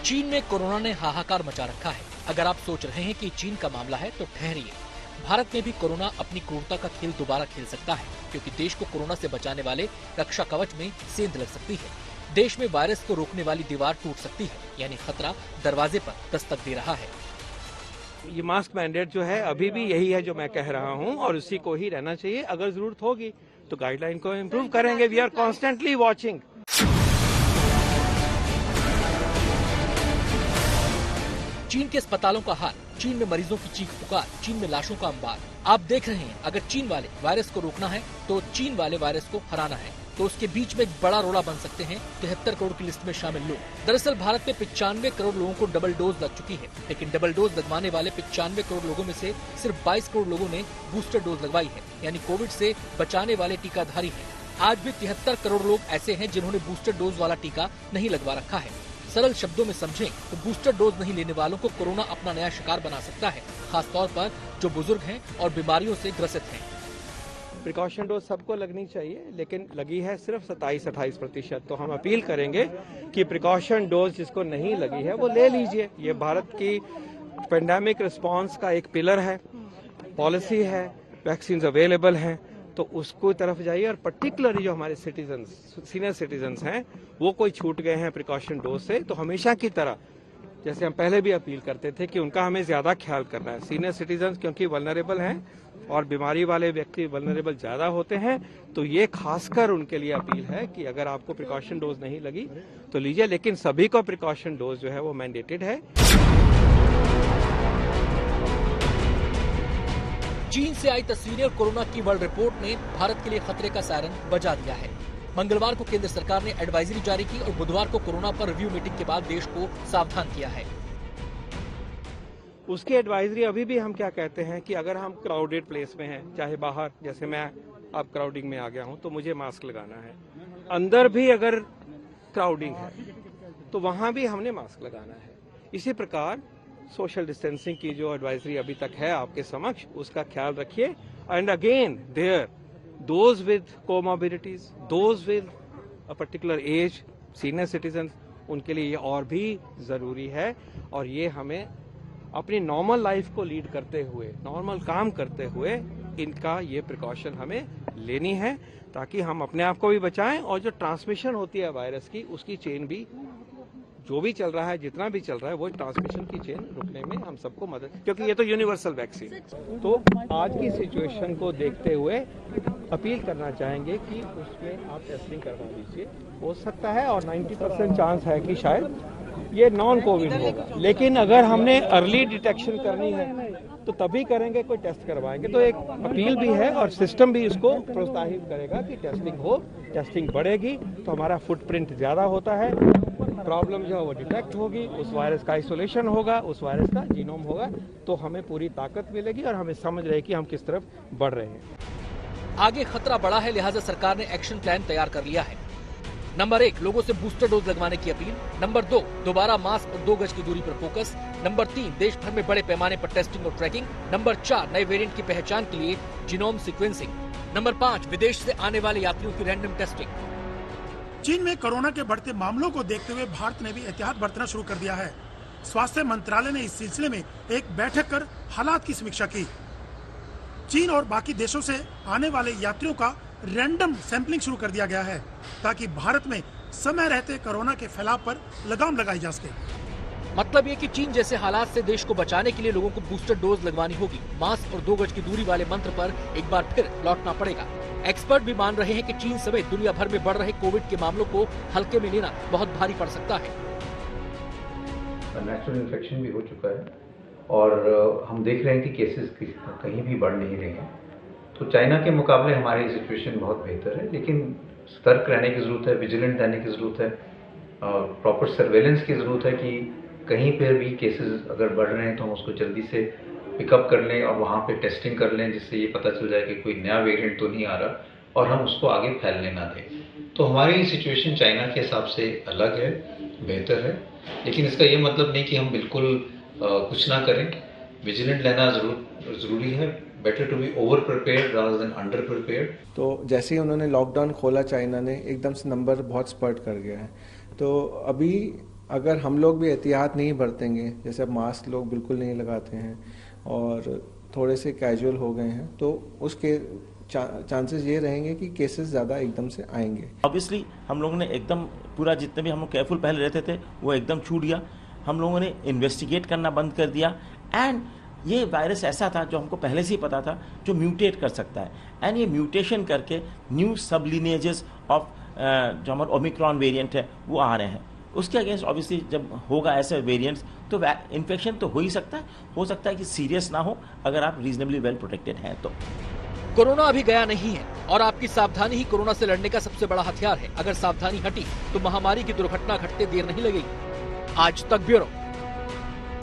चीन में कोरोना ने हाहाकार मचा रखा है। अगर आप सोच रहे हैं कि चीन का मामला है तो ठहरिए, भारत में भी कोरोना अपनी क्रूरता का खेल दोबारा खेल सकता है, क्योंकि देश को कोरोना से बचाने वाले रक्षा कवच में सेंध लग सकती है। देश में वायरस को रोकने वाली दीवार टूट सकती है, यानी खतरा दरवाजे पर दस्तक दे रहा है। ये मास्क मैंडेट जो है अभी भी यही है जो मैं कह रहा हूं और उसी को ही रहना चाहिए। अगर जरूरत होगी तो गाइडलाइन को इम्प्रूव करेंगे। We are constantly watching. चीन के अस्पतालों का हाल, चीन में मरीजों की चीख पुकार, चीन में लाशों का अंबार। आप देख रहे हैं, अगर चीन वाले वायरस को रोकना है तो चीन वाले वायरस को हराना है, तो उसके बीच में एक बड़ा रोड़ा बन सकते हैं 73 करोड़ की लिस्ट में शामिल लोग। दरअसल भारत में 95 करोड़ लोगों को डबल डोज लग चुकी है, लेकिन डबल डोज लगवाने वाले 95 करोड़ लोगों में से सिर्फ 22 करोड़ लोगों ने बूस्टर डोज लगवाई है, यानी कोविड से बचाने वाले टीकाधारी हैं। आज भी 73 करोड़ लोग ऐसे हैं जिन्होंने बूस्टर डोज वाला टीका नहीं लगवा रखा है। सरल शब्दों में समझें तो बूस्टर डोज नहीं लेने वालों को कोरोना अपना नया शिकार बना सकता है, खासतौर पर जो बुजुर्ग हैं और बीमारियों से ग्रसित हैं। प्रिकॉशन डोज सबको लगनी चाहिए, लेकिन लगी है सिर्फ 27-28%। तो हम अपील करेंगे कि प्रिकॉशन डोज जिसको नहीं लगी है वो ले लीजिए। ये भारत की पेंडेमिक रिस्पांस का एक पिलर है, पॉलिसी है, वैक्सीन अवेलेबल हैं, तो उसको तरफ जाइए। और पर्टिकुलरली जो हमारे सीनियर सिटीजन्स हैं वो कोई छूट गए हैं प्रिकॉशन डोज से, तो हमेशा की तरह जैसे हम पहले भी अपील करते थे कि उनका हमें ज्यादा ख्याल करना है। सीनियर सिटीजन्स क्योंकि वल्नरेबल हैं और बीमारी वाले व्यक्ति वल्नरेबल ज्यादा होते हैं, तो ये खासकर उनके लिए अपील है कि अगर आपको प्रिकॉशन डोज नहीं लगी तो लीजिए, लेकिन सभी को प्रिकॉशन डोज जो है वो मैंडेटेड है। चीन से आई तस्वीरें और कोरोना की वर्ल्ड रिपोर्ट ने भारत के लिए खतरे का सायरन बजा दिया है। मंगलवार को केंद्र सरकार ने एडवाइजरी जारी की और बुधवार को कोरोना पर रिव्यू मीटिंग के बाद देश को सावधान किया है। उसकी एडवाइजरी अभी भी हम क्या कहते हैं कि अगर हम क्राउडेड प्लेस में हैं, चाहे बाहर, जैसे मैं अब क्राउडिंग में आ गया हूं तो मुझे मास्क लगाना है, अंदर भी अगर क्राउडिंग है तो वहां भी हमने मास्क लगाना है। इसी प्रकार सोशल डिस्टेंसिंग की जो एडवाइजरी अभी तक है आपके समक्ष, उसका ख्याल रखिए। And again there those with comorbidities, those with a particular age, senior citizen, उनके लिए ये और भी जरूरी है। और ये हमें अपनी नॉर्मल लाइफ को लीड करते हुए, नॉर्मल काम करते हुए इनका ये प्रिकॉशन हमें लेनी है, ताकि हम अपने आप को भी बचाएं और जो ट्रांसमिशन होती है वायरस की, उसकी चेन भी, जो भी चल रहा है, जितना भी चल रहा है, वो ट्रांसमिशन की चेन रुकने में हम सबको मदद, क्योंकि ये तो यूनिवर्सल वैक्सीन है। तो आज की सिचुएशन को देखते हुए अपील करना चाहेंगे कि उसमें आप टेस्टिंग करवा लीजिए। हो सकता है और 90% चांस है कि शायद ये नॉन कोविड होगा, लेकिन अगर हमने अर्ली डिटेक्शन करनी है तो तभी करेंगे, कोई टेस्ट करवाएंगे। तो एक अपील भी है और सिस्टम भी इसको प्रोत्साहित करेगा कि टेस्टिंग हो। टेस्टिंग बढ़ेगी तो हमारा फुटप्रिंट ज्यादा होता है, प्रॉब्लम जो है वो डिटेक्ट होगी, उस वायरस का आइसोलेशन होगा, उस वायरस का जीनोम होगा, तो हमें पूरी ताकत मिलेगी और हमें समझ रहे कि हम किस तरफ बढ़ रहे हैं। आगे खतरा बड़ा है, लिहाजा सरकार ने एक्शन प्लान तैयार कर लिया है। नंबर 1, लोगों से बूस्टर डोज लगवाने की अपील। नंबर 2, दोबारा मास्क और 2 गज की दूरी पर फोकस। नंबर 3, देश भर में बड़े पैमाने पर टेस्टिंग और ट्रैकिंग। नंबर 4, नए वेरिएंट की पहचान के लिए जीनोम सीक्वेंसिंग। नंबर 5, विदेश से आने वाले यात्रियों की रैंडम टेस्टिंग। चीन में कोरोना के बढ़ते मामलों को देखते हुए भारत ने भी एहतियात बरतना शुरू कर दिया है। स्वास्थ्य मंत्रालय ने इस सिलसिले में एक बैठक कर हालात की समीक्षा की। चीन और बाकी देशों से आने वाले यात्रियों का रैंडम सैंपलिंग शुरू कर दिया गया है, ताकि भारत में समय रहते कोरोना के फैलाव पर लगाम लगाई जा सके। मतलब ये कि चीन जैसे हालात से देश को बचाने के लिए लोगों को बूस्टर डोज लगवानी होगी। मास्क और 2 गज की दूरी वाले मंत्र पर एक बार फिर लौटना पड़ेगा। एक्सपर्ट भी मान रहे हैं कि चीन समेत दुनिया भर में बढ़ रहे कोविड के मामलों को हल्के में लेना बहुत भारी पड़ सकता है। नेचुरल इन्फेक्शन भी हो चुका है और हम देख रहे हैं कि केसेस कहीं भी बढ़ नहीं रहे हैं। तो चाइना के मुकाबले हमारी सिचुएशन बहुत बेहतर है, लेकिन सतर्क रहने की जरूरत है, विजिलेंट रहने की जरूरत है, प्रॉपर सर्वेलेंस की जरूरत है कि कहीं पर भी केसेस अगर बढ़ रहे हैं तो हम उसको जल्दी से पिकअप कर लें और वहाँ पे टेस्टिंग कर लें, जिससे ये पता चल जाए कि कोई नया वेरिएंट तो नहीं आ रहा और हम उसको आगे फैलने ना दें। तो हमारी सिचुएशन चाइना के हिसाब से अलग है, बेहतर है, लेकिन इसका ये मतलब नहीं कि हम बिल्कुल कुछ ना करें। विजिलेंट रहना जरूरी है। Better to be over prepared rather than under prepared. तो जैसे ही उन्होंने लॉकडाउन खोला चाइना ने, एकदम से नंबर बहुत स्पर्ट कर गया है। तो अभी अगर हम लोग भी एहतियात नहीं बरतेंगे, जैसे अब मास्क लोग बिल्कुल नहीं लगाते हैं और थोड़े से कैजुअल हो गए हैं, तो उसके चांसेस ये रहेंगे कि केसेस ज़्यादा एकदम से आएंगे। ऑब्वियसली हम लोगों ने एकदम पूरा जितने भी हम लोग केयरफुल पहले रहते थे वो एकदम छूट गया। हम लोगों ने इन्वेस्टिगेट करना बंद कर दिया एंड ये वायरस ऐसा था जो हमको पहले से ही पता था जो म्यूटेट कर सकता है एंड ये म्यूटेशन करके न्यू सब लिनेजेस ऑफ जो हमारा ओमिक्रॉन वेरिएंट है वो आ रहे हैं। उसके अगेंस्ट ऑब्वियसली जब होगा ऐसे वेरिएंट्स तो इन्फेक्शन तो हो ही सकता है, हो सकता है कि सीरियस ना हो अगर आप रीजनेबली वेल प्रोटेक्टेड हैं तो। कोरोना अभी गया नहीं है और आपकी सावधानी ही कोरोना से लड़ने का सबसे बड़ा हथियार है। अगर सावधानी हटी तो महामारी की दुर्घटना घटते देर नहीं लगेगी। आज तक ब्यूरो।